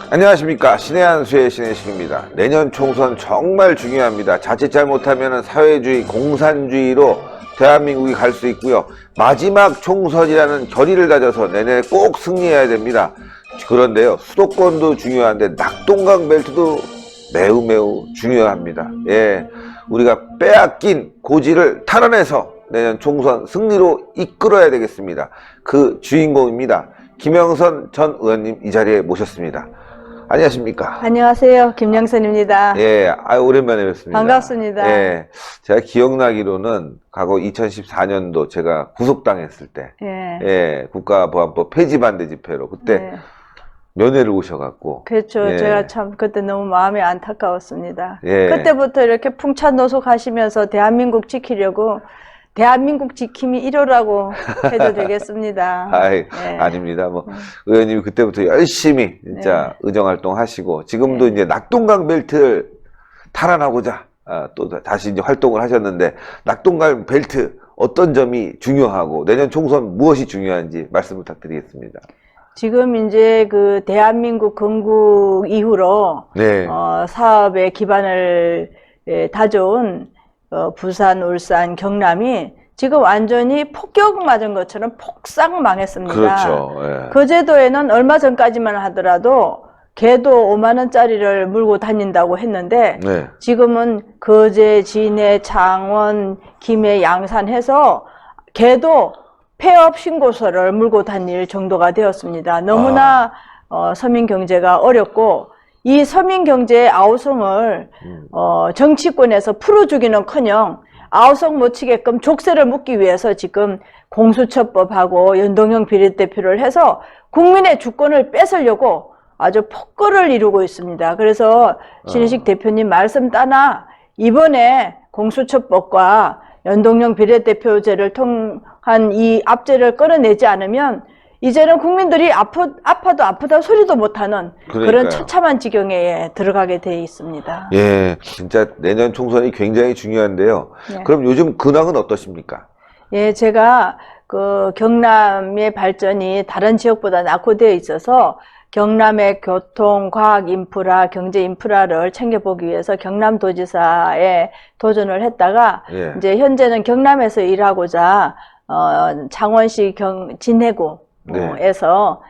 안녕하십니까. 신의 한수의 신의식입니다. 내년 총선 정말 중요합니다. 자칫 잘못하면 사회주의, 공산주의로 대한민국이 갈 수 있고요. 마지막 총선이라는 결의를 가져서 내년에 꼭 승리해야 됩니다. 그런데요, 수도권도 중요한데 낙동강 벨트도 매우 중요합니다. 예, 우리가 빼앗긴 고지를 탈환해서 내년 총선 승리로 이끌어야 되겠습니다. 그 주인공입니다. 김영선 전 의원님 이 자리에 모셨습니다. 안녕하십니까? 안녕하세요. 김영선입니다. 예, 오랜만에 뵙습니다. 반갑습니다. 예, 제가 기억나기로는 과거 2014년도 제가 구속당했을 때, 예, 국가보안법 폐지 반대 집회로 그때 면회를 오셔갖고. 그렇죠. 예. 제가 참 그때 너무 마음이 안타까웠습니다. 예. 그때부터 이렇게 풍찬노숙하시면서 대한민국 지키려고 대한민국 지킴이 1호라고 해도 되겠습니다. 아닙니다. 뭐, 의원님이 그때부터 열심히 진짜 의정활동 하시고, 지금도 이제 낙동강 벨트를 탈환하고자, 또 다시 이제 활동을 하셨는데, 낙동강 벨트 어떤 점이 중요하고, 내년 총선 무엇이 중요한지 말씀 부탁드리겠습니다. 지금 이제 그 대한민국 건국 이후로, 사업의 기반을 다져온 부산, 울산, 경남이 지금 완전히 폭격 맞은 것처럼 폭삭 망했습니다. 그렇죠. 예. 거제도에는 얼마 전까지만 하더라도 개도 5만 원짜리를 물고 다닌다고 했는데 지금은 거제, 진해, 창원, 김해, 양산 해서 개도 폐업 신고서를 물고 다닐 정도가 되었습니다. 너무나 서민 경제가 어렵고 이 서민 경제의 아우성을 정치권에서 풀어주기는커녕 아우성 못 치게끔 족쇄를 묶기 위해서 지금 공수처법하고 연동형 비례대표를 해서 국민의 주권을 뺏으려고 아주 폭거를 이루고 있습니다. 그래서 신의식 대표님 말씀 따나 이번에 공수처법과 연동형 비례대표제를 통한 이 압제를 끌어내지 않으면 이제는 국민들이 아파도 아프다 소리도 못하는 그런 처참한 지경에 들어가게 돼 있습니다. 예, 진짜 내년 총선이 굉장히 중요한데요. 그럼 요즘 근황은 어떠십니까? 예, 제가 그 경남의 발전이 다른 지역보다 낙후되어 있어서 경남의 교통, 과학 인프라, 경제 인프라를 챙겨보기 위해서 경남도지사에 도전을 했다가 이제 현재는 경남에서 일하고자 창원시 진해구 에서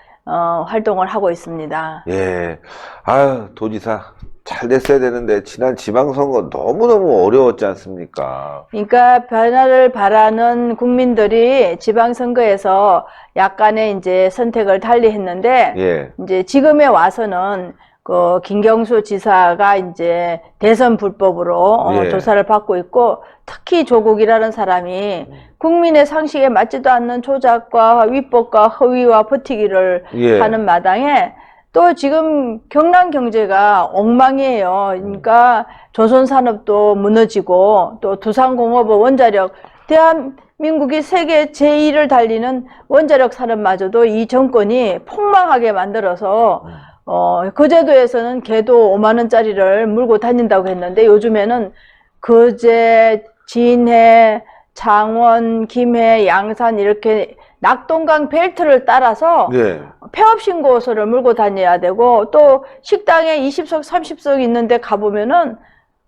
활동을 하고 있습니다. 예, 아유 도지사 잘 됐어야 되는데 지난 지방선거 너무너무 어려웠지 않습니까? 그러니까 변화를 바라는 국민들이 지방선거에서 약간의 이제 선택을 달리 했는데 이제 지금에 와서는 그 김경수 지사가 이제 대선 불법으로 조사를 받고 있고 특히 조국이라는 사람이 국민의 상식에 맞지도 않는 조작과 위법과 허위와 버티기를 하는 마당에 또 지금 경남 경제가 엉망이에요. 그러니까 조선산업도 무너지고 또 두산공업의 원자력 대한민국이 세계 제1을 달리는 원자력 산업마저도 이 정권이 폭망하게 만들어서 거제도에서는 개도 5만 원짜리를 물고 다닌다고 했는데 요즘에는 거제, 진해, 창원, 김해, 양산 이렇게 낙동강 벨트를 따라서 폐업 신고서를 물고 다녀야 되고 또 식당에 20석, 30석 있는데 가보면은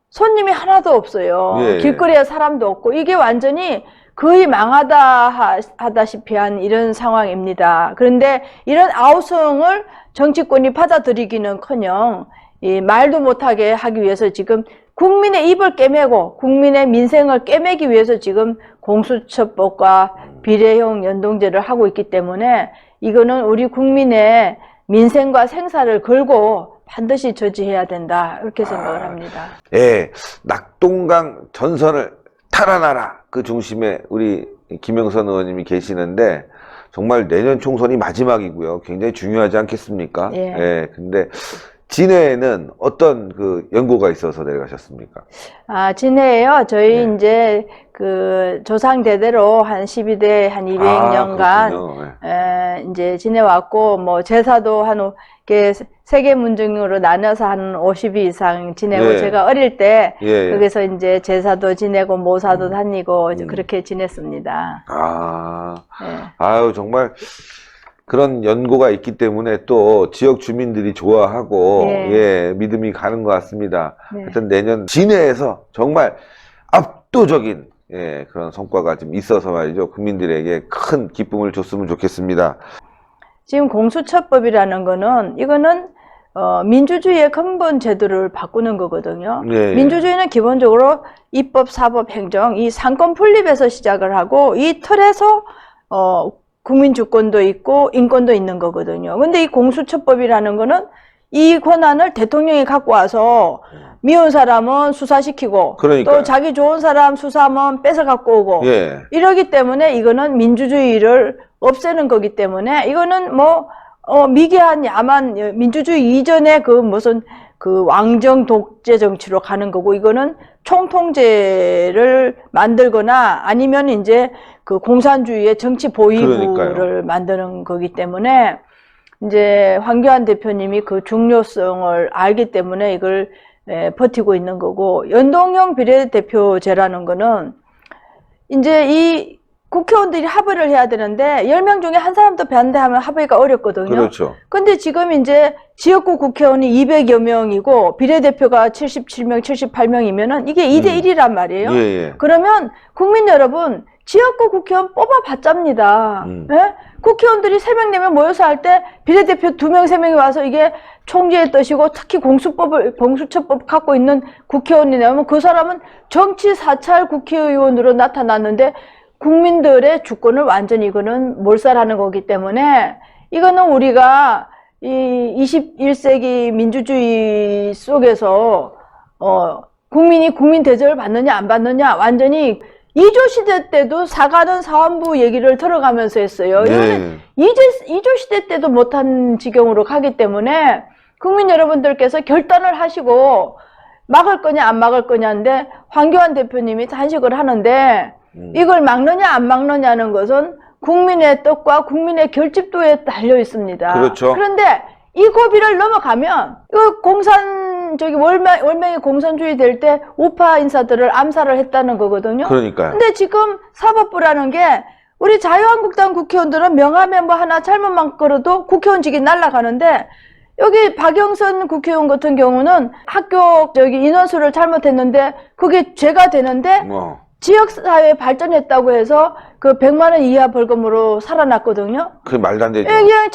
손님이 하나도 없어요. 길거리에 사람도 없고 이게 완전히 거의 망하다시피 한 이런 상황입니다. 그런데 이런 아우성을 정치권이 받아들이기는커녕 이 말도 못하게 하기 위해서 지금 국민의 입을 꿰매고 국민의 민생을 꿰매기 위해서 지금 공수처법과 비례형 연동제를 하고 있기 때문에 이거는 우리 국민의 민생과 생사를 걸고 반드시 저지해야 된다 이렇게 생각을 합니다. 예, 낙동강 전선을 탈환하라 그 중심에 우리 김영선 의원님이 계시는데 정말 내년 총선이 마지막이고요. 굉장히 중요하지 않겠습니까? 근데 진해에는 어떤 그 연고가 있어서 내려가셨습니까? 진해에요. 저희 이제 그 조상대대로 한 12대 한 200년간 이제 지내왔고 뭐 제사도 한 세계 문중으로 나눠서 한 50위 이상 지내고 제가 어릴 때 거기서 이제 제사도 지내고 모사도 다니고 그렇게 지냈습니다. 아유 정말 그런 연고가 있기 때문에 또 지역 주민들이 좋아하고 예. 예, 믿음이 가는 것 같습니다. 네. 하여튼 내년 진해에서 정말 압도적인 예, 그런 성과가 좀 있어서 말이죠. 국민들에게 큰 기쁨을 줬으면 좋겠습니다. 지금 공수처법이라는 거는 이거는 민주주의의 근본 제도를 바꾸는 거거든요. 예, 예. 민주주의는 기본적으로 입법, 사법, 행정 이 상권 분립에서 시작을 하고 이 틀에서 국민 주권도 있고 인권도 있는 거거든요. 근데 이 공수처법이라는 거는 이 권한을 대통령이 갖고 와서 미운 사람은 수사시키고 그러니까요. 또 자기 좋은 사람 수사하면 뺏어 갖고 오고 예. 이러기 때문에 이거는 민주주의를 없애는 거기 때문에 이거는 뭐 미개한 야만 민주주의 이전에 그 무슨 그 왕정 독재 정치로 가는 거고 이거는 총통제를 만들거나 아니면 이제 그 공산주의의 정치 보위부를 그러니까요. 만드는 거기 때문에 이제 황교안 대표님이 그 중요성을 알기 때문에 이걸 버티고 있는 거고 연동형 비례대표제라는 거는 이제 이 국회의원들이 합의를 해야 되는데 10명 중에 한 사람도 반대하면 합의가 어렵거든요. 그렇죠. 근데 지금 이제 지역구 국회의원이 200여 명이고 비례대표가 77명, 78명이면은 이게 2대1이란 말이에요. 예, 예. 그러면 국민 여러분 지역구 국회의원 뽑아봤답니다. 예? 국회의원들이 3명, 4명 모여서 할 때 비례대표 2명, 3명이 와서 이게 총재의 뜻이고 특히 공수처법 갖고 있는 국회의원이 나오면 그 사람은 정치 사찰 국회의원으로 나타났는데 국민들의 주권을 완전히 이거는 몰살하는 거기 때문에 이거는 우리가 이 21세기 민주주의 속에서 국민이 국민 대접을 받느냐 안 받느냐 완전히 이조 시대 때도 사과는 사원부 얘기를 들어가면서 했어요. 이거는 이조 시대 때도 못한 지경으로 가기 때문에 국민 여러분들께서 결단을 하시고 막을 거냐 안 막을 거냐인데 황교안 대표님이 단식을 하는데 이걸 막느냐 안 막느냐는 것은 국민의 뜻과 국민의 결집도에 달려 있습니다. 그렇죠. 그런데 이 고비를 넘어가면 월명이 공산주의 될 때 우파 인사들을 암살을 했다는 거거든요. 그러니까요. 근데 지금 사법부라는 게 우리 자유한국당 국회의원들은 명함에 뭐 하나 잘못만 걸어도 국회의원직이 날아가는데 여기 박영선 국회의원 같은 경우는 학교 인원수를 잘못했는데 그게 죄가 되는데 지역사회 발전했다고 해서 그 100만 원 이하 벌금으로 살아났거든요. 그게 말도 안 되죠. 그냥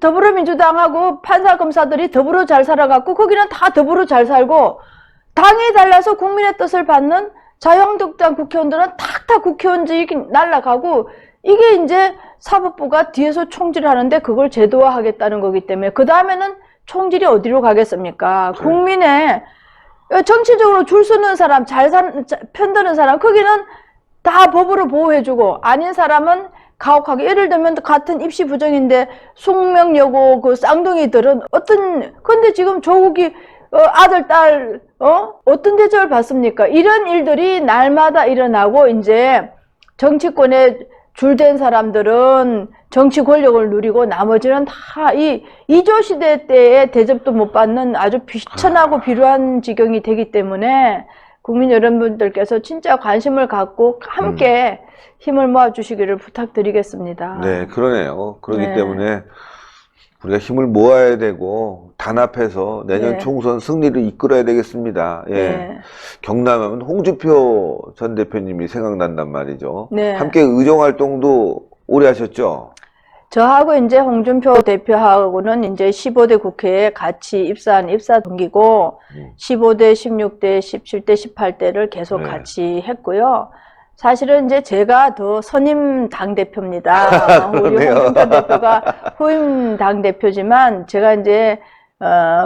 더불어민주당하고 판사 검사들이 더불어 잘 살아갖고 거기는 다 더불어 잘 살고 당이 달라서 국민의 뜻을 받는 자유한국당 국회의원들은 탁탁 국회의원직이 날아가고 이게 이제 사법부가 뒤에서 총질을 하는데 그걸 제도화하겠다는 거기 때문에 그 다음에는 총질이 어디로 가겠습니까? 그래. 국민의 정치적으로 줄 서는 사람, 편드는 사람, 거기는 다 법으로 보호해주고, 아닌 사람은 가혹하게, 예를 들면 같은 입시 부정인데, 숙명여고 그 쌍둥이들은 근데 지금 조국이, 아들, 딸, 어떤 대접을 받습니까? 이런 일들이 날마다 일어나고, 이제 정치권에 줄된 사람들은 정치 권력을 누리고 나머지는 다 이조 시대 때의 대접도 못 받는 아주 비천하고 비루한 지경이 되기 때문에 국민 여러분들께서 진짜 관심을 갖고 함께 힘을 모아 주시기를 부탁드리겠습니다. 네, 그러네요. 그렇기 네. 때문에 우리가 힘을 모아야 되고 단합해서 내년 네. 총선 승리를 이끌어야 되겠습니다. 예. 네. 경남은 홍준표 전 대표님이 생각난단 말이죠. 네. 함께 의정활동도 오래 하셨죠? 저하고 이제 홍준표 대표하고는 이제 15대 국회에 같이 입사한 입사 동기고 15대, 16대, 17대, 18대를 계속 네. 같이 했고요. 사실은 이제 제가 더 선임 당대표입니다. 우리 홍준표 대표가 후임 당대표지만 제가 이제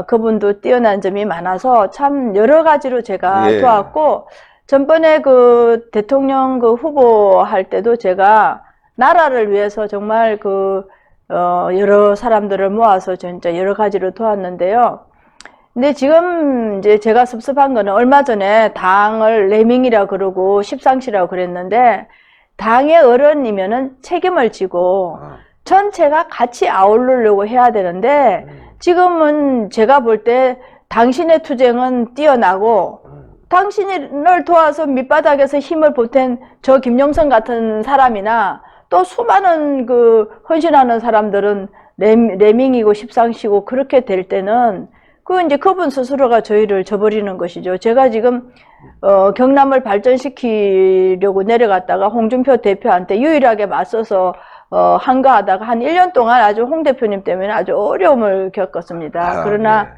그분도 뛰어난 점이 많아서 참 여러 가지로 제가 도왔고 전번에 그 대통령 그 후보 할 때도 제가 나라를 위해서 정말 여러 사람들을 모아서 진짜 여러 가지로 도왔는데요. 근데 지금 이제 제가 섭섭한 거는 얼마 전에 당을 레밍이라 그러고 십상시라고 그랬는데 당의 어른이면은 책임을 지고 전체가 같이 아우르려고 해야 되는데 지금은 제가 볼 때 당신의 투쟁은 뛰어나고 당신을 도와서 밑바닥에서 힘을 보탠 저 김영선 같은 사람이나 또 수많은 그 헌신하는 사람들은 레밍이고 십상시고 그렇게 될 때는 그 이제 그분 스스로가 저희를 저버리는 것이죠. 제가 지금 경남을 발전시키려고 내려갔다가 홍준표 대표한테 유일하게 맞서서 한가하다가 한 1년 동안 아주 홍 대표님 때문에 아주 어려움을 겪었습니다. 그러나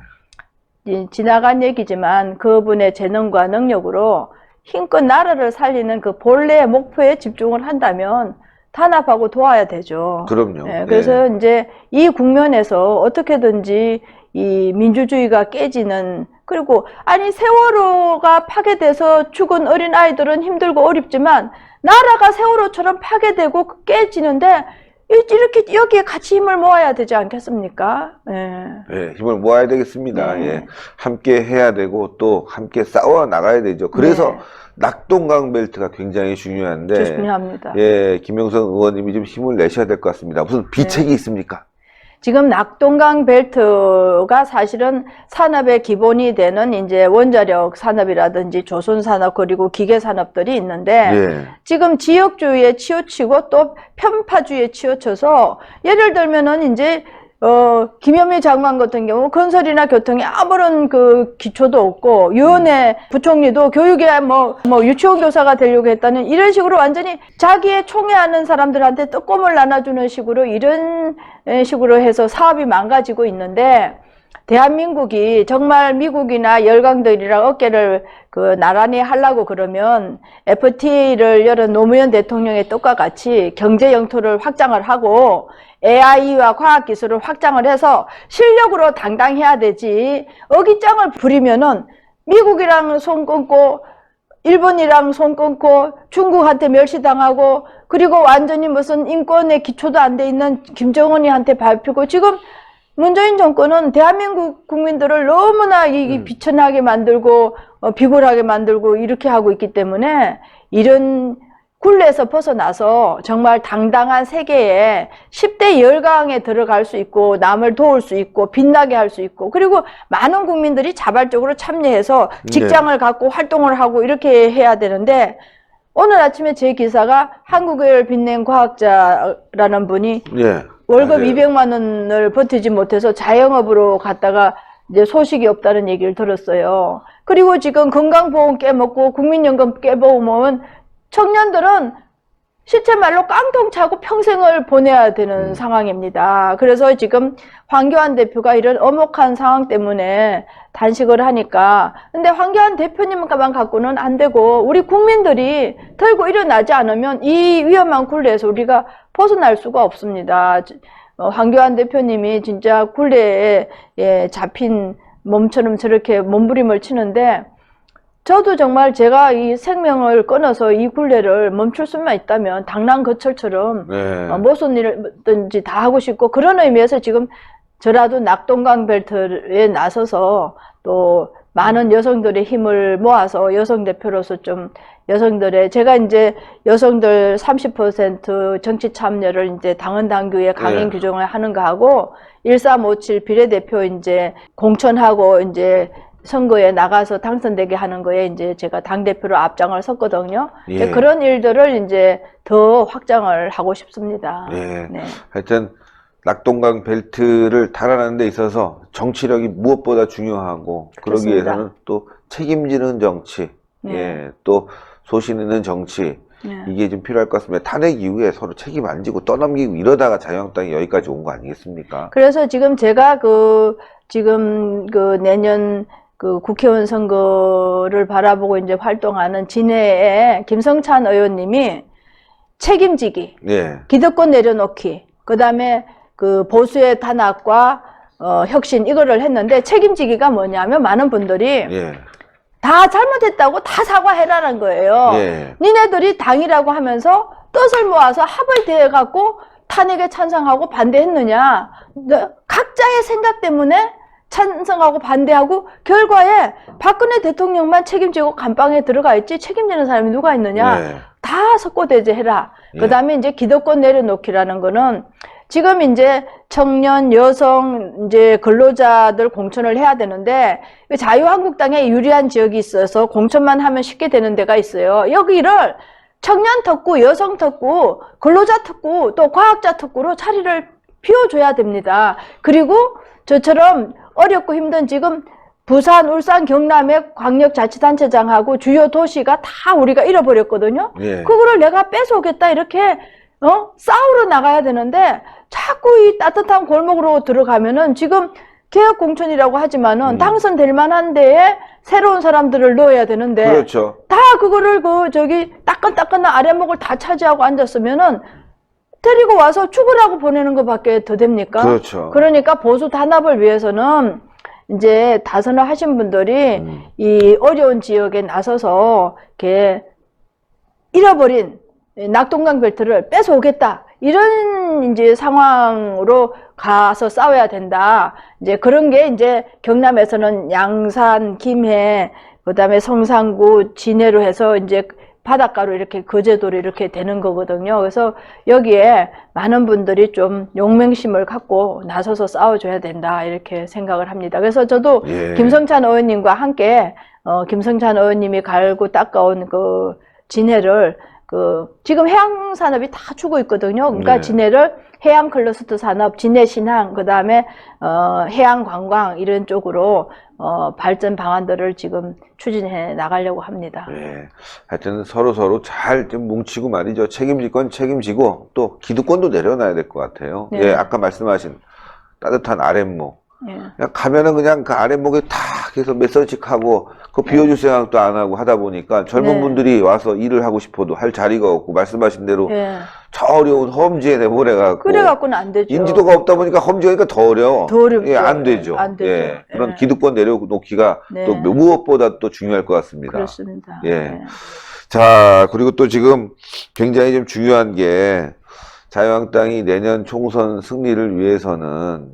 네. 지나간 얘기지만 그분의 재능과 능력으로 힘껏 나라를 살리는 그 본래의 목표에 집중을 한다면 탄압하고 도와야 되죠. 그럼요. 네, 그래서 네. 이제 이 국면에서 어떻게든지 이 민주주의가 깨지는, 그리고 아니 세월호가 파괴돼서 죽은 어린 아이들은 힘들고 어렵지만 나라가 세월호처럼 파괴되고 깨지는데 이렇게 여기에 같이 힘을 모아야 되지 않겠습니까? 네. 네, 힘을 모아야 되겠습니다. 네. 예, 함께 해야 되고 또 함께 싸워 나가야 되죠. 그래서 네. 낙동강 벨트가 굉장히 중요한데, 중요합니다. 예, 김영선 의원님이 좀 힘을 내셔야 될 것 같습니다. 무슨 비책이 네. 있습니까? 지금 낙동강 벨트가 사실은 산업의 기본이 되는 이제 원자력 산업이라든지 조선 산업 그리고 기계 산업들이 있는데 예. 지금 지역주의에 치우치고 또 편파주의에 치우쳐서 예를 들면은 이제 김현미 장관 같은 경우 건설이나 교통에 아무런 그 기초도 없고 유은혜 부총리도 교육에 뭐 유치원 교사가 되려고 했다는 이런 식으로 완전히 자기의 총애하는 사람들한테 떡고물 나눠주는 식으로 이런 식으로 해서 사업이 망가지고 있는데 대한민국이 정말 미국이나 열강들이랑 어깨를 그 나란히 하려고 그러면 FTA를 열은 노무현 대통령의 뜻과 같이 경제 영토를 확장을 하고 AI와 과학기술을 확장을 해서 실력으로 당당해야 되지. 어깃장을 부리면은 미국이랑 손 끊고 일본이랑 손 끊고 중국한테 멸시당하고 그리고 완전히 무슨 인권의 기초도 안 돼 있는 김정은이한테 밟히고 지금 문재인 정권은 대한민국 국민들을 너무나 비천하게 만들고 비굴하게 만들고 이렇게 하고 있기 때문에 이런 굴레에서 벗어나서 정말 당당한 세계에 10대 열강에 들어갈 수 있고 남을 도울 수 있고 빛나게 할 수 있고 그리고 많은 국민들이 자발적으로 참여해서 직장을 네. 갖고 활동을 하고 이렇게 해야 되는데 오늘 아침에 제 기사가 한국을 빛낸 과학자라는 분이 네. 월급 맞아요. 200만 원을 버티지 못해서 자영업으로 갔다가 이제 소식이 없다는 얘기를 들었어요. 그리고 지금 건강보험 깨먹고 국민연금 깨먹으면 청년들은 시체 말로 깡통 차고 평생을 보내야 되는 상황입니다. 그래서 지금 황교안 대표가 이런 엄혹한 상황 때문에 단식을 하니까 근데 황교안 대표님만 갖고는 안 되고 우리 국민들이 들고 일어나지 않으면 이 위험한 굴레에서 우리가 벗어날 수가 없습니다. 황교안 대표님이 진짜 굴레에 잡힌 몸처럼 저렇게 몸부림을 치는데 저도 정말 제가 이 생명을 끊어서 이 굴레를 멈출 수만 있다면 당랑거철처럼 네. 무슨 일든지 다 하고 싶고 그런 의미에서 지금 저라도 낙동강 벨트에 나서서 또 많은 여성들의 힘을 모아서 여성 대표로서 좀 여성들의 제가 이제 여성들 30% 정치 참여를 이제 당헌 당규에 강행 네. 규정을 하는 거 하고 1357 비례대표 이제 공천하고 이제 선거에 나가서 당선되게 하는 거에 이제 제가 당대표로 앞장을 섰거든요. 예. 그런 일들을 이제 더 확장을 하고 싶습니다. 예. 네. 하여튼 낙동강 벨트를 달아나는 데 있어서 정치력이 무엇보다 중요하고 그렇습니다. 그러기 위해서는 또 책임지는 정치, 네. 예, 또 소신 있는 정치 네. 이게 좀 필요할 것 같습니다. 탄핵 이후에 서로 책임 안 지고 떠넘기고 이러다가 자유한국당이 여기까지 온 거 아니겠습니까? 그래서 지금 제가 지금 내년 국회의원 선거를 바라보고 이제 활동하는 진해의 김성찬 의원님이 책임지기, 예. 기득권 내려놓기, 그 다음에 보수의 탄압과 혁신 이거를 했는데 책임지기가 뭐냐면 많은 분들이 예. 다 잘못했다고 다 사과해라는 거예요. 예. 니네들이 당이라고 하면서 뜻을 모아서 합을 대해갖고 탄핵에 찬성하고 반대했느냐. 각자의 생각 때문에 찬성하고 반대하고 결과에 박근혜 대통령만 책임지고 감방에 들어가 있지 책임지는 사람이 누가 있느냐. 네. 다 석고대죄해라. 네. 그 다음에 이제 기득권 내려놓기라는 거는 지금 이제 청년, 여성, 이제 근로자들 공천을 해야 되는데 자유한국당에 유리한 지역이 있어서 공천만 하면 쉽게 되는 데가 있어요. 여기를 청년 특구, 여성 특구, 근로자 특구, 또 과학자 특구로 자리를 비워줘야 됩니다. 그리고 저처럼 어렵고 힘든 지금 부산, 울산, 경남의 광역자치단체장하고 주요 도시가 다 우리가 잃어버렸거든요. 예. 그거를 내가 뺏어오겠다 이렇게 싸우러 나가야 되는데 자꾸 이 따뜻한 골목으로 들어가면은 지금 개혁공천이라고 하지만은 당선될 만한 데에 새로운 사람들을 넣어야 되는데 그렇죠. 다 그거를 따끈따끈한 아랫목을 다 차지하고 앉았으면은 데리고 와서 죽으라고 보내는 것밖에 더 됩니까? 그렇죠. 그러니까 보수 단합을 위해서는 이제 다선을 하신 분들이 이 어려운 지역에 나서서 이렇게 잃어버린 낙동강 벨트를 뺏어오겠다. 이런 이제 상황으로 가서 싸워야 된다. 이제 그런 게 이제 경남에서는 양산, 김해, 그다음에 성산구, 진해로 해서 이제 바닷가로 이렇게 거제도로 이렇게 되는 거거든요. 그래서 여기에 많은 분들이 좀 용맹심을 갖고 나서서 싸워줘야 된다 이렇게 생각을 합니다. 그래서 저도 예. 김성찬 의원님과 함께 김성찬 의원님이 갈고 닦아온 그 진해를 지금 해양 산업이 다 주고 있거든요. 그러니까 네. 진해를 해양 클러스터 산업, 진해 신항, 그 다음에 해양 관광 이런 쪽으로 발전 방안들을 지금 추진해 나가려고 합니다. 예. 하여튼 서로 잘 좀 뭉치고 말이죠. 책임질 건 책임지고 또 기득권도 내려놔야 될 것 같아요. 네. 예, 아까 말씀하신 따뜻한 아랫목. 예. 그냥 가면은 그냥 그 아랫목에 탁 해서 메서직 하고 그 비워줄 생각도 안 하고 하다 보니까 젊은 네. 분들이 와서 일을 하고 싶어도 할 자리가 없고 말씀하신 대로 예. 저 어려운 험지에 내보내갖고 그래갖고는 안 되죠. 인지도가 없다 보니까 험지니까 더 어려워. 더 어렵죠. 예, 안 되죠. 안 되죠. 예, 그런 예. 기득권 내려놓기가 네. 또 무엇보다 또 중요할 것 같습니다. 그렇습니다. 예. 예. 자, 그리고 또 지금 굉장히 좀 중요한 게 자유한국당이 내년 총선 승리를 위해서는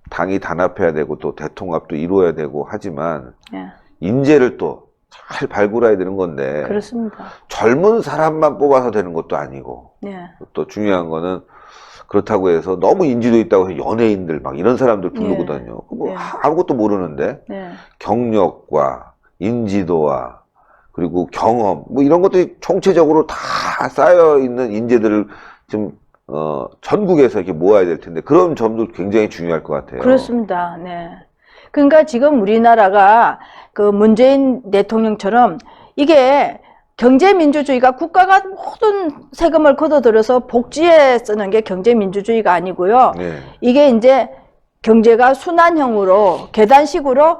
당이 단합해야 되고 또 대통합도 이루어야 되고 하지만 예. 인재를 또 잘 발굴해야 되는 건데 그렇습니다. 젊은 사람만 뽑아서 되는 것도 아니고 예. 또 중요한 거는 그렇다고 해서 너무 인지도 있다고 해서 연예인들 막 이런 사람들 부르거든요. 뭐 예. 아무것도 모르는데 예. 경력과 인지도와 그리고 경험 뭐 이런 것들이 총체적으로 다 쌓여 있는 인재들을 좀 전국에서 이렇게 모아야 될 텐데 그런 점도 굉장히 중요할 것 같아요. 그렇습니다. 네. 그러니까 지금 우리나라가 그 문재인 대통령처럼 이게 경제민주주의가 국가가 모든 세금을 걷어들여서 복지에 쓰는 게 경제민주주의가 아니고요. 네. 이게 이제 경제가 순환형으로 계단식으로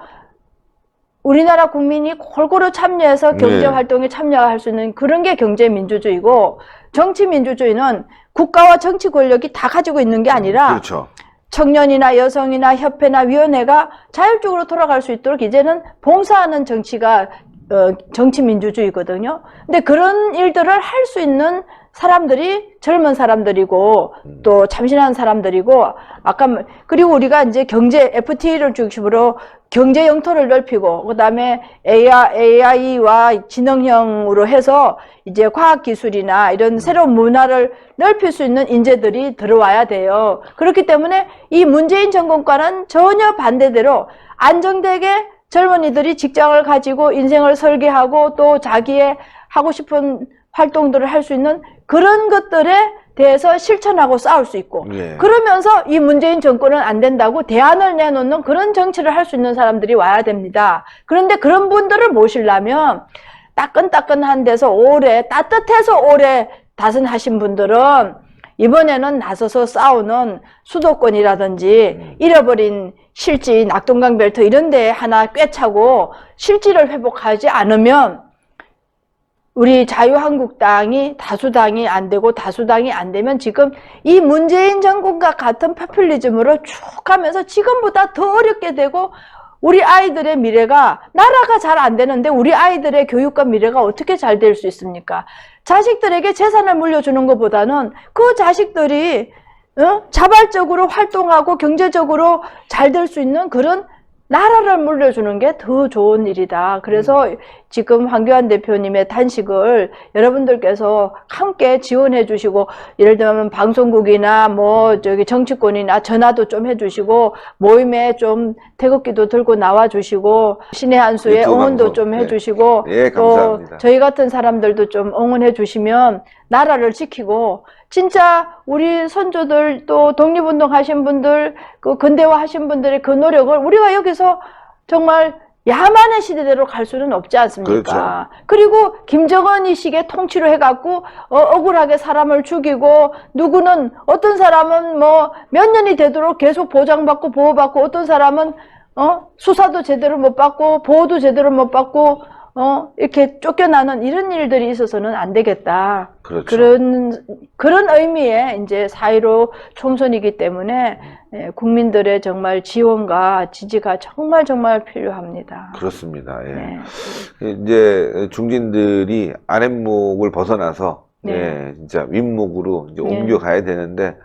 우리나라 국민이 골고루 참여해서 경제활동에 참여할 수 있는 그런 게 경제민주주의고 정치민주주의는 국가와 정치 권력이 다 가지고 있는 게 아니라 그렇죠. 청년이나 여성이나 협회나 위원회가 자율적으로 돌아갈 수 있도록 이제는 봉사하는 정치가 정치민주주의거든요. 근데 그런 일들을 할 수 있는 사람들이 젊은 사람들이고 또 참신한 사람들이고 그리고 우리가 이제 경제 FTA를 중심으로 경제 영토를 넓히고 그다음에 AI와 지능형으로 해서 이제 과학 기술이나 이런 새로운 문화를 넓힐 수 있는 인재들이 들어와야 돼요. 그렇기 때문에 이 문재인 정권과는 전혀 반대대로 안정되게 젊은이들이 직장을 가지고 인생을 설계하고 또 자기의 하고 싶은 활동들을 할 수 있는 그런 것들에 대해서 실천하고 싸울 수 있고 예. 그러면서 이 문재인 정권은 안 된다고 대안을 내놓는 그런 정치를 할 수 있는 사람들이 와야 됩니다. 그런데 그런 분들을 모시려면 따끈따끈한 데서 오래 따뜻해서 오래 다선하신 분들은 이번에는 나서서 싸우는 수도권이라든지 잃어버린 실지 낙동강 벨트 이런 데 하나 꿰차고 실지를 회복하지 않으면 우리 자유한국당이 다수당이 안 되고 다수당이 안 되면 지금 이 문재인 정권과 같은 포퓰리즘으로 쭉 가면서 지금보다 더 어렵게 되고 우리 아이들의 미래가 나라가 잘 안 되는데 우리 아이들의 교육과 미래가 어떻게 잘 될 수 있습니까? 자식들에게 재산을 물려주는 것보다는 그 자식들이 자발적으로 활동하고 경제적으로 잘 될 수 있는 그런 나라를 물려주는 게 더 좋은 일이다. 그래서 지금 황교안 대표님의 단식을 여러분들께서 함께 지원해 주시고, 예를 들면 방송국이나 뭐 저기 정치권이나 전화도 좀 해주시고, 모임에 좀 태극기도 들고 나와 주시고, 신의 한 수에 응원도 방송. 좀 네. 해주시고, 예, 또 감사합니다. 저희 같은 사람들도 좀 응원해 주시면 나라를 지키고, 진짜 우리 선조들, 또 독립운동 하신 분들, 그 근대화 하신 분들의 그 노력을 우리가 여기서 정말 야만의 시대대로 갈 수는 없지 않습니까? 그렇죠. 그리고 김정은이 식의 통치로 해갖고 억울하게 사람을 죽이고, 누구는 어떤 사람은 뭐 몇 년이 되도록 계속 보장받고 보호받고, 어떤 사람은 수사도 제대로 못 받고 보호도 제대로 못 받고 이렇게 쫓겨나는 이런 일들이 있어서는 안 되겠다. 그렇죠. 그런 의미의 이제 4.15 총선이기 때문에 국민들의 정말 지원과 지지가 정말 정말 필요합니다. 그렇습니다. 예. 네. 이제 중진들이 아랫목을 벗어나서 네. 예, 진짜 윗목으로 이제 네. 옮겨가야 되는데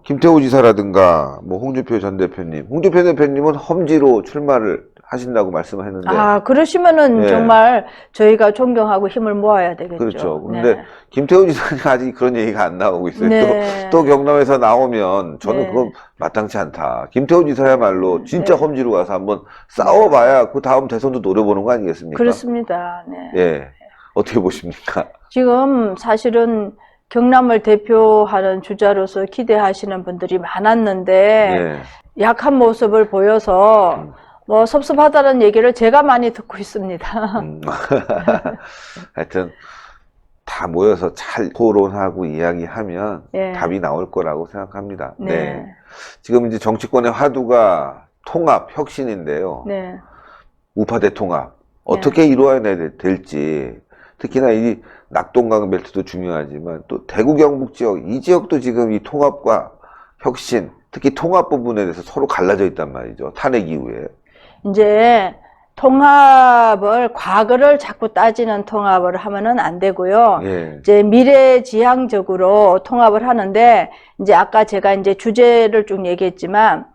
김태우 지사라든가 뭐 홍준표 전 대표님, 홍준표 대표님은 험지로 출마를 하신다고 말씀하셨는데, 그러시면은 예. 정말 저희가 존경하고 힘을 모아야 되겠죠. 그렇죠. 근데 네. 김태우 지사는 아직 그런 얘기가 안 나오고 있어요. 네. 또 경남에서 나오면 저는 네. 그건 마땅치 않다. 김태우 지사야말로 진짜 네. 험지로 가서 한번 싸워봐야 그 다음 대선도 노려보는 거 아니겠습니까? 그렇습니다. 네. 예. 어떻게 보십니까? 지금 사실은 경남을 대표하는 주자로서 기대하시는 분들이 많았는데 예. 약한 모습을 보여서 뭐 섭섭하다는 얘기를 제가 많이 듣고 있습니다. 하여튼 다 모여서 잘 토론하고 이야기하면 예. 답이 나올 거라고 생각합니다. 네. 네. 지금 이제 정치권의 화두가 통합, 혁신인데요. 네. 우파 대통합 어떻게 이루어내야 될지, 특히나 이 낙동강 벨트도 중요하지만 또 대구 경북 지역, 이 지역도 지금 이 통합과 혁신, 특히 통합 부분에 대해서 서로 갈라져 있단 말이죠. 탄핵 이후에. 이제 통합을, 과거를 자꾸 따지는 통합을 하면은 안 되고요. 예. 이제 미래지향적으로 통합을 하는데, 이제 아까 제가 이제 주제를 쭉 얘기했지만,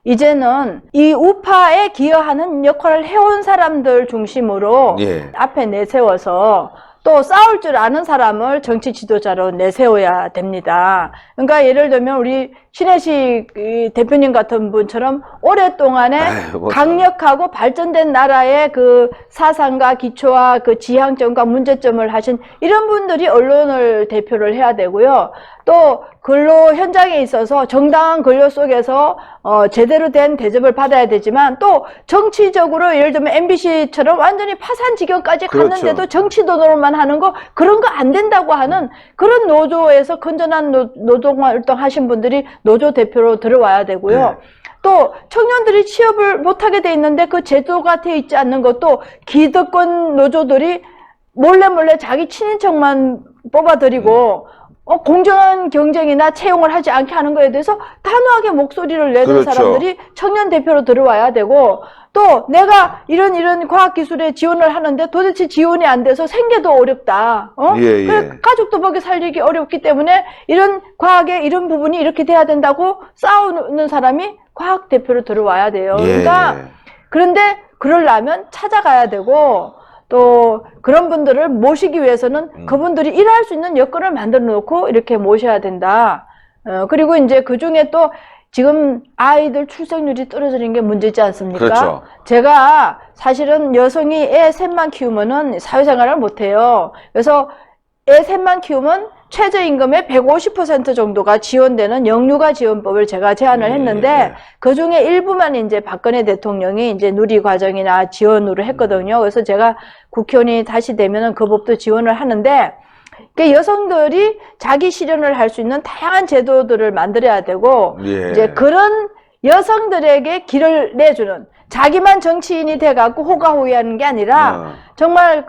이제는 이 우파에 기여하는 역할을 해온 사람들 중심으로 예. 앞에 내세워서 또 싸울 줄 아는 사람을 정치 지도자로 내세워야 됩니다. 그러니까 예를 들면 우리 신혜식 대표님 같은 분처럼 오랫동안에 강력하고 발전된 나라의 그 사상과 기초와 그 지향점과 문제점을 하신 이런 분들이 언론을 대표를 해야 되고요. 또 근로 현장에 있어서 정당한 근로 속에서 제대로 된 대접을 받아야 되지만, 또 정치적으로 예를 들면 MBC처럼 완전히 파산 지경까지 갔는데도 그렇죠. 정치 노동만 하는 거, 그런 거 안 된다고 하는 그런 노조에서 건전한 노동활동 하신 분들이 노조 대표로 들어와야 되고요. 네. 또 청년들이 취업을 못하게 돼 있는데 그 제도가 돼 있지 않는 것도 기득권 노조들이 몰래 자기 친인척만 뽑아들이고 공정한 경쟁이나 채용을 하지 않게 하는 거에 대해서 단호하게 목소리를 내는 그렇죠. 사람들이 청년 대표로 들어와야 되고, 또 내가 이런 과학기술에 지원을 하는데 도대체 지원이 안 돼서 생계도 어렵다. 예. 그래, 가족도 먹여 살리기 어렵기 때문에 이런 과학의 이런 부분이 이렇게 돼야 된다고 싸우는 사람이 과학 대표로 들어와야 돼요. 예. 그러니까 그런데 그러려면 찾아가야 되고, 또 그런 분들을 모시기 위해서는 그분들이 일할 수 있는 여건을 만들어 놓고 이렇게 모셔야 된다. 그리고 이제 그 중에 또 지금 아이들 출생률이 떨어지는 게 문제지 않습니까? 그렇죠. 제가 사실은 여성이 애 셋만 키우면은 사회생활을 못 해요. 그래서 애 셋만 키우면 최저임금의 150% 정도가 지원되는 영유아 지원법을 제가 제안을 했는데, 그 중에 일부만 이제 박근혜 대통령이 이제 누리과정이나 지원으로 했거든요. 그래서 제가 국회의원이 다시 되면은 그 법도 지원을 하는데, 그러니까 여성들이 자기 실현을 할 수 있는 다양한 제도들을 만들어야 되고, 이제 그런 여성들에게 길을 내주는, 자기만 정치인이 돼갖고 호가호위하는 게 아니라 정말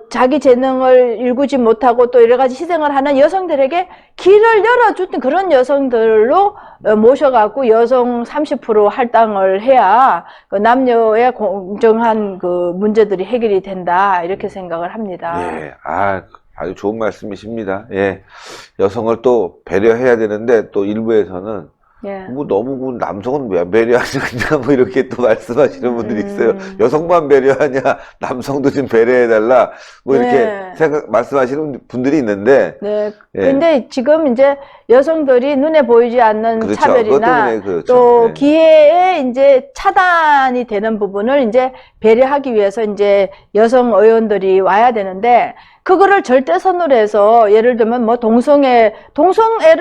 자기 재능을 일구지 못하고 또 여러 가지 희생을 하는 여성들에게 길을 열어주는 그런 여성들로 모셔갖고 여성 30% 할당을 해야 남녀의 공정한 그 문제들이 해결이 된다, 이렇게 생각을 합니다. 예. 아주 좋은 말씀이십니다. 예. 여성을 또 배려해야 되는데 또 일부에서는 예. 뭐 너무 그 남성은 왜 배려하냐 뭐 이렇게 또 말씀하시는 분들이 있어요. 여성만 배려하냐, 남성도 좀 배려해달라 뭐 이렇게 네. 말씀하시는 분들이 있는데. 네. 예. 근데 지금 이제 여성들이 눈에 보이지 않는 그렇죠. 차별이나 그것 때문에 그렇죠. 또 네. 기회에 이제 차단이 되는 부분을 이제 배려하기 위해서 이제 여성 의원들이 와야 되는데, 그거를 절대선으로 해서 예를 들면 뭐 동성애를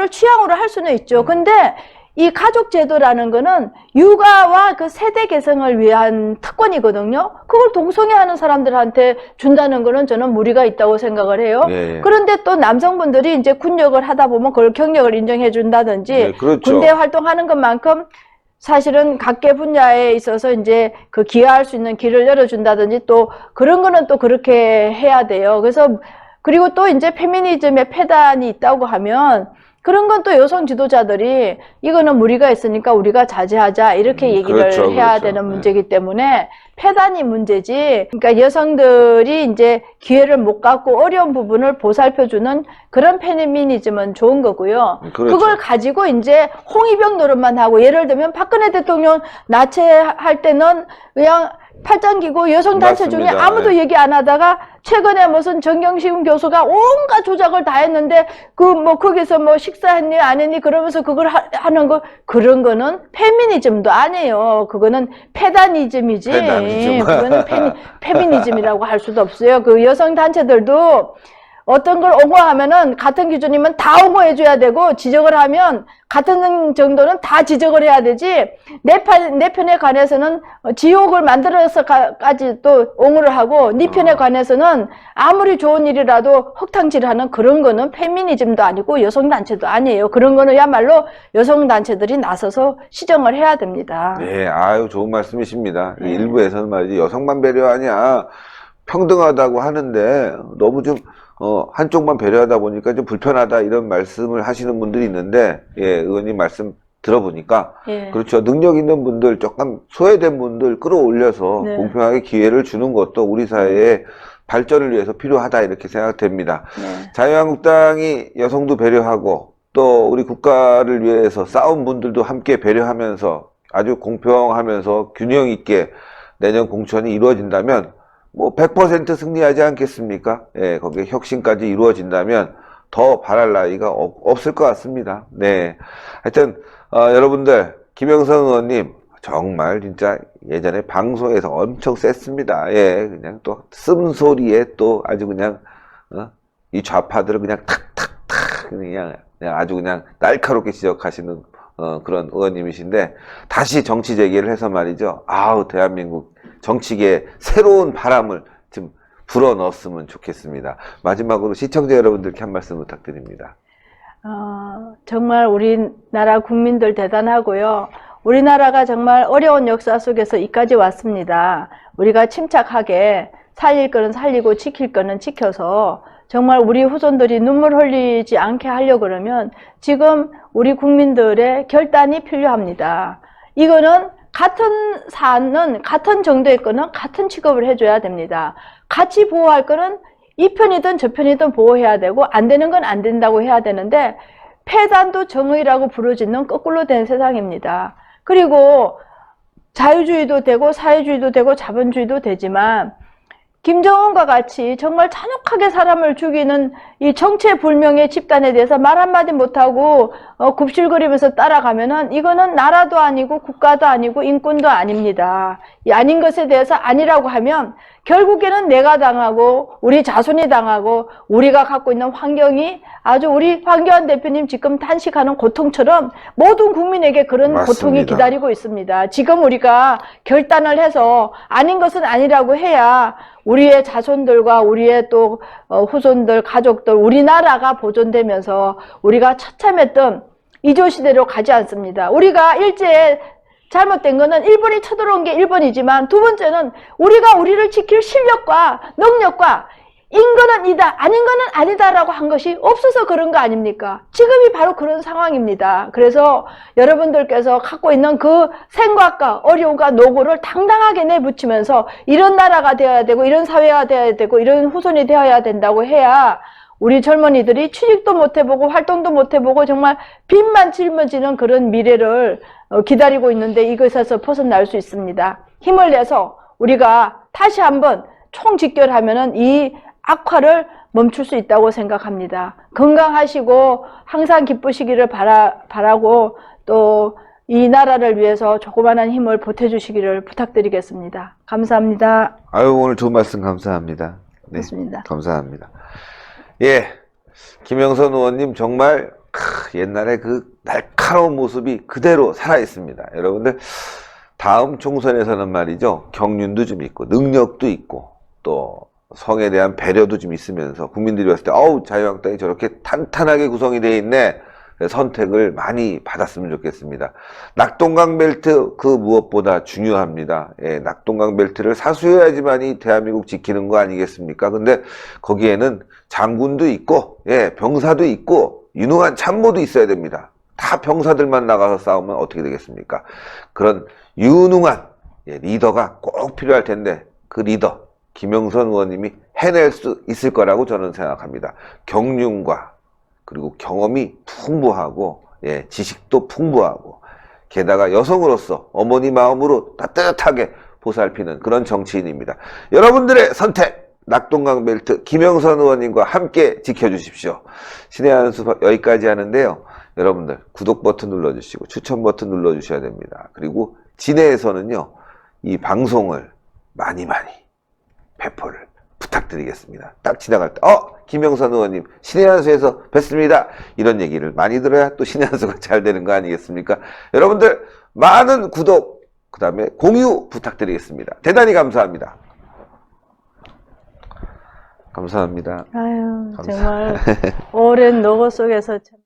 취향으로 할 수는 있죠. 근데 이 가족제도라는 거는 육아와 그 세대 개성을 위한 특권이거든요. 그걸 동성애하는 사람들한테 준다는 거는 저는 무리가 있다고 생각을 해요. 예. 그런데 또 남성분들이 이제 군역을 하다 보면 그걸 경력을 인정해 준다든지, 네, 그렇죠. 군대 활동하는 것만큼 사실은 각계 분야에 있어서 이제 그 기여할 수 있는 길을 열어준다든지, 또 그런 거는 또 그렇게 해야 돼요. 그래서 그리고 또 이제 페미니즘의 폐단이 있다고 하면 그런 건 또 여성 지도자들이 이거는 무리가 있으니까 우리가 자제하자 이렇게 얘기를 그렇죠, 해야 그렇죠. 되는 문제이기 때문에 폐단이 문제지, 그러니까 여성들이 이제 기회를 못 갖고 어려운 부분을 보살펴주는 그런 페미니즘은 좋은 거고요. 그렇죠. 그걸 가지고 이제 홍위병 노릇만 하고, 예를 들면 박근혜 대통령 나체할 때는 그냥 팔짱 끼고 여성단체 중에 맞습니다. 아무도 네. 얘기 안 하다가 최근에 무슨 정경심 교수가 온갖 조작을 다 했는데 그 뭐 거기서 뭐 식사했니 안 했니 그러면서 그걸 하는 거, 그런 거는 페미니즘도 아니에요. 그거는 페다니즘이지. 페다니즘. 그거는 페미니즘이라고 할 수도 없어요. 그 여성 단체들도 어떤 걸 옹호하면은 같은 기준이면 다 옹호해줘야 되고, 지적을 하면 같은 정도는 다 지적을 해야 되지, 내 편에 관해서는 지옥을 만들어서까지 또 옹호를 하고, 네 편에 관해서는 아무리 좋은 일이라도 흙탕질하는 그런 거는 페미니즘도 아니고 여성단체도 아니에요. 그런 거는 야말로 여성단체들이 나서서 시정을 해야 됩니다. 네, 아유, 좋은 말씀이십니다. 네. 일부에서는 말이지, 여성만 배려하냐, 평등하다고 하는데, 너무 좀, 한쪽만 배려하다 보니까 좀 불편하다, 이런 말씀을 하시는 분들이 있는데, 예, 의원님 말씀 들어보니까, 예. 그렇죠. 능력 있는 분들, 조금 소외된 분들 끌어올려서 네. 공평하게 기회를 주는 것도 우리 사회의 발전을 위해서 필요하다, 이렇게 생각됩니다. 네. 자유한국당이 여성도 배려하고, 또 우리 국가를 위해서 싸운 분들도 함께 배려하면서 아주 공평하면서 균형 있게 내년 공천이 이루어진다면 뭐 100% 승리하지 않겠습니까? 예, 거기에 혁신까지 이루어진다면 더 바랄 나위가 없을 것 같습니다. 네. 하여튼 여러분들, 김영선 의원님 정말 진짜 예전에 방송에서 엄청 셌습니다. 예, 그냥 또 쓴소리에 또 아주 그냥 이 좌파들을 그냥 탁탁탁 그냥 아주 그냥 날카롭게 지적하시는 그런 의원님이신데, 다시 정치 재개를 해서 말이죠. 아우, 대한민국 정치계에 새로운 바람을 좀 불어넣었으면 좋겠습니다. 마지막으로 시청자 여러분들께 한 말씀 부탁드립니다. 정말 우리나라 국민들 대단하고요. 우리나라가 정말 어려운 역사 속에서 이까지 왔습니다. 우리가 침착하게 살릴 거는 살리고 지킬 거는 지켜서 정말 우리 후손들이 눈물 흘리지 않게 하려고 그러면 지금 우리 국민들의 결단이 필요합니다. 이거는 같은 사안은 같은 정도의 거는 같은 취급을 해줘야 됩니다. 같이 보호할 거는 이 편이든 저 편이든 보호해야 되고, 안 되는 건 안 된다고 해야 되는데, 폐단도 정의라고 부르짖는 거꾸로 된 세상입니다. 그리고 자유주의도 되고 사회주의도 되고 자본주의도 되지만, 김정은과 같이 정말 잔혹하게 사람을 죽이는 이 정체불명의 집단에 대해서 말 한마디 못하고 굽실거리면서 따라가면은 이거는 나라도 아니고 국가도 아니고 인권도 아닙니다. 이 아닌 것에 대해서 아니라고 하면 결국에는 내가 당하고 우리 자손이 당하고 우리가 갖고 있는 환경이 아주 우리 황교안 대표님 지금 탄식하는 고통처럼 모든 국민에게 그런 맞습니다. 고통이 기다리고 있습니다. 지금 우리가 결단을 해서 아닌 것은 아니라고 해야 우리의 자손들과 우리의 또 후손들, 가족들, 우리나라가 보존되면서 우리가 처참했던 이조시대로 가지 않습니다. 우리가 일제에 잘못된 거는 일본이 쳐들어온 게 일본이지만, 두 번째는 우리가 우리를 지킬 실력과 능력과 인거는 이다, 아닌 거는 아니다라고 한 것이 없어서 그런 거 아닙니까? 지금이 바로 그런 상황입니다. 그래서 여러분들께서 갖고 있는 그 생각과 어려움과 노고를 당당하게 내붙이면서 이런 나라가 되어야 되고 이런 사회가 되어야 되고 이런 후손이 되어야 된다고 해야 우리 젊은이들이 취직도 못 해보고 활동도 못 해보고 정말 빚만 짊어지는 그런 미래를 기다리고 있는데 이것에서 벗어날 수 있습니다. 힘을 내서 우리가 다시 한번 총집결하면은 이 악화를 멈출 수 있다고 생각합니다. 건강하시고 항상 기쁘시기를 바라고 또 이 나라를 위해서 조그마한 힘을 보태주시기를 부탁드리겠습니다. 감사합니다. 아유, 오늘 좋은 말씀 감사합니다. 네, 고맙습니다. 감사합니다. 예, 김영선 의원님 정말 옛날에 그 날카로운 모습이 그대로 살아있습니다. 여러분들 다음 총선에서는 말이죠, 경륜도 좀 있고 능력도 있고 또 성에 대한 배려도 좀 있으면서 국민들이 봤을 때 어우, 자유한국당이 저렇게 탄탄하게 구성이 되어 있네, 선택을 많이 받았으면 좋겠습니다. 낙동강 벨트 그 무엇보다 중요합니다. 예, 낙동강 벨트를 사수해야지만이 대한민국 지키는 거 아니겠습니까? 근데 거기에는 장군도 있고, 예, 병사도 있고, 유능한 참모도 있어야 됩니다. 다 병사들만 나가서 싸우면 어떻게 되겠습니까? 그런 유능한 리더가 꼭 필요할 텐데 그 리더 김영선 의원님이 해낼 수 있을 거라고 저는 생각합니다. 경륜과 그리고 경험이 풍부하고, 예, 지식도 풍부하고, 게다가 여성으로서 어머니 마음으로 따뜻하게 보살피는 그런 정치인입니다. 여러분들의 선택, 낙동강 벨트 김영선 의원님과 함께 지켜주십시오. 신의 한 수 여기까지 하는데요. 여러분들 구독 버튼 눌러주시고 추천 버튼 눌러주셔야 됩니다. 그리고 진해에서는요, 이 방송을 많이 배포를 부탁드리겠습니다. 딱 지나갈 때 김영선 의원님 신의 한 수에서 뵀습니다, 이런 얘기를 많이 들어야 또 신의 한 수가 잘 되는 거 아니겠습니까? 여러분들 많은 구독 그 다음에 공유 부탁드리겠습니다. 대단히 감사합니다. 감사합니다. 아유, 정말 오랜 노고 속에서 참.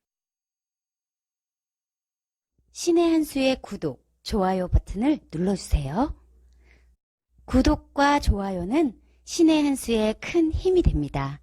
신의 한 수의 구독, 좋아요 버튼을 눌러주세요. 구독과 좋아요는 신의 한 수의 큰 힘이 됩니다.